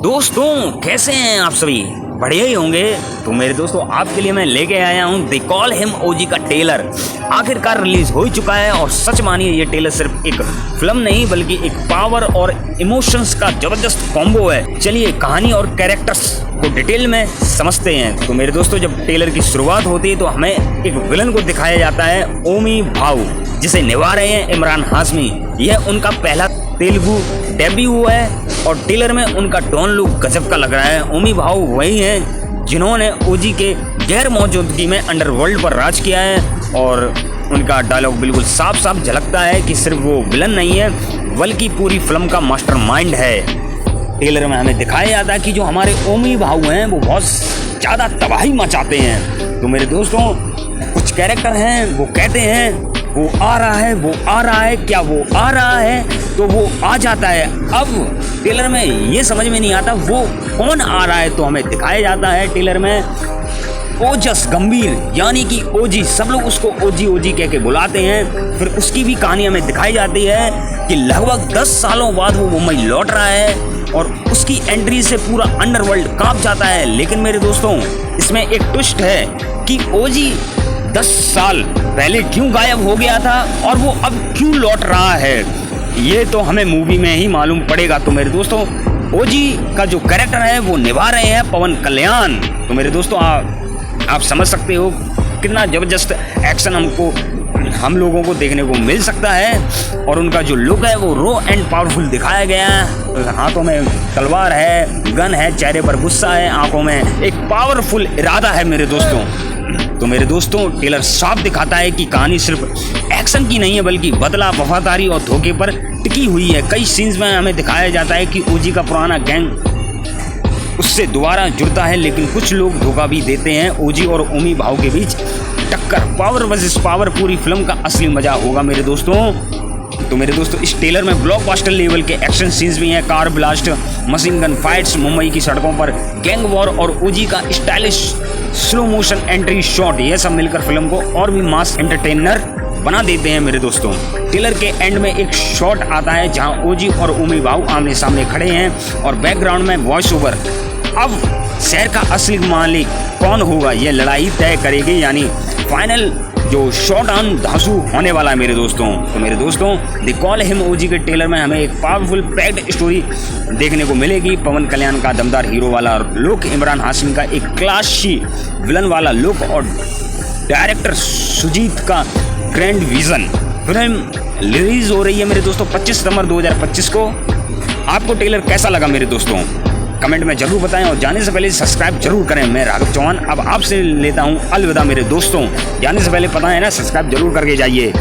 दोस्तों कैसे हैं आप सभी? बढ़िया ही होंगे। तो मेरे दोस्तों आपके लिए मैं लेके आया हूँ दे कॉल हिम ओजी का ट्रेलर। आखिरकार रिलीज हो चुका है और सच मानिए ये ट्रेलर सिर्फ एक फिल्म नहीं बल्कि एक पावर और इमोशंस का जबरदस्त कॉम्बो है। चलिए कहानी और कैरेक्टर्स को डिटेल में समझते हैं। तो मेरे दोस्तों जब ट्रेलर की शुरुआत होती है तो हमें एक विलन को दिखाया जाता है, ओमी भाऊ, जिसे निभा रहे हैं इमरान हाशमी। यह उनका पहला तेलुगु डेब्यू है और ट्रेलर में उनका डॉन लुक गजब का लग रहा है। ओमी भाऊ वही हैं जिन्होंने ओजी के गैर मौजूदगी में अंडरवर्ल्ड पर राज किया है और उनका डायलॉग बिल्कुल साफ साफ झलकता है कि सिर्फ वो विलन नहीं है बल्कि पूरी फिल्म का मास्टरमाइंड है। ट्रेलर में हमें दिखाया जाता है कि जो हमारे ओमी भाऊ हैं वो बहुत ज़्यादा तबाही मचाते हैं। तो मेरे दोस्तों कुछ कैरेक्टर हैं वो कहते हैं वो आ रहा है, वो आ रहा है, क्या वो आ रहा है? तो वो आ जाता है। अब ट्रेलर में ये समझ में नहीं आता वो कौन आ रहा है। तो हमें दिखाया जाता है ट्रेलर में ओजस गंभीर यानी कि ओजी, सब लोग उसको ओजी ओजी कह के बुलाते हैं। फिर उसकी भी कहानी हमें दिखाई जाती है कि लगभग 10 सालों बाद वो मुंबई लौट रहा है और उसकी एंट्री से पूरा अंडरवर्ल्ड कांप जाता है। लेकिन मेरे दोस्तों इसमें एक ट्विस्ट है कि ओजी 10 साल पहले क्यों गायब हो गया था और वो अब क्यों लौट रहा है, ये तो हमें मूवी में ही मालूम पड़ेगा। तो मेरे दोस्तों ओजी का जो कैरेक्टर है वो निभा रहे हैं पवन कल्याण। तो मेरे दोस्तों आप समझ सकते हो कितना जबरदस्त एक्शन हम लोगों को देखने को मिल सकता है और उनका जो लुक है वो रॉ एंड पावरफुल दिखाया गया है। हाथों में तलवार है, गन है, चेहरे पर गुस्सा है, आंखों में एक पावरफुल इरादा है मेरे दोस्तों। तो मेरे दोस्तों ट्रेलर साफ दिखाता है कि कहानी सिर्फ एक्शन की नहीं है बल्कि बदला, वफादारी और धोखे पर टिकी हुई है। कई सीन्स में हमें दिखाया जाता है कि ओजी का पुराना गैंग उससे दोबारा जुड़ता है लेकिन कुछ लोग धोखा भी देते हैं। ओजी और ओमी भाऊ के बीच टक्कर, पावर वर्सेस पावर, पूरी फिल्म का असली मजा होगा मेरे दोस्तों। तो मेरे दोस्तों इस ट्रेलर में ब्लॉकबस्टर लेवल के एक्शन सीन्स भी हैं, car blast, machine gun fights, Mumbai की सड़कों पर गैंग वॉर और ओजी का stylish slow motion entry shot, यह सब मिलकर फिल्म को और भी मास एंटरटेनर बना देते हैं मेरे दोस्तों। ट्रेलर के एंड में एक शॉट आता है जहां ओजी और ओमी भाऊ आमने सामने खड़े हैं और बैकग्राउंड में वॉइस ओवर। अब शहर का असली मालिक कौन होगा ये लड़ाई तय करेगी, यानी फाइनल जो शॉट ऑन धांसू होने वाला है मेरे दोस्तों। तो मेरे दोस्तों दे कॉल हिम ओजी के ट्रेलर में हमें एक पावरफुल पैक्ड स्टोरी देखने को मिलेगी। पवन कल्याण का दमदार हीरो वाला लुक, इमरान हाशमी का एक क्लासी विलन वाला लुक और डायरेक्टर सुजीत का ग्रैंड विजन। फिल्म रिलीज हो रही है मेरे दोस्तों 25 सितंबर 2025 को। आपको ट्रेलर कैसा लगा मेरे दोस्तों कमेंट में जरूर बताएं और जाने से पहले सब्सक्राइब जरूर करें। मैं राघव चौहान अब आपसे लेता हूं अलविदा मेरे दोस्तों। जाने से पहले पता है ना, सब्सक्राइब जरूर करके जाइए।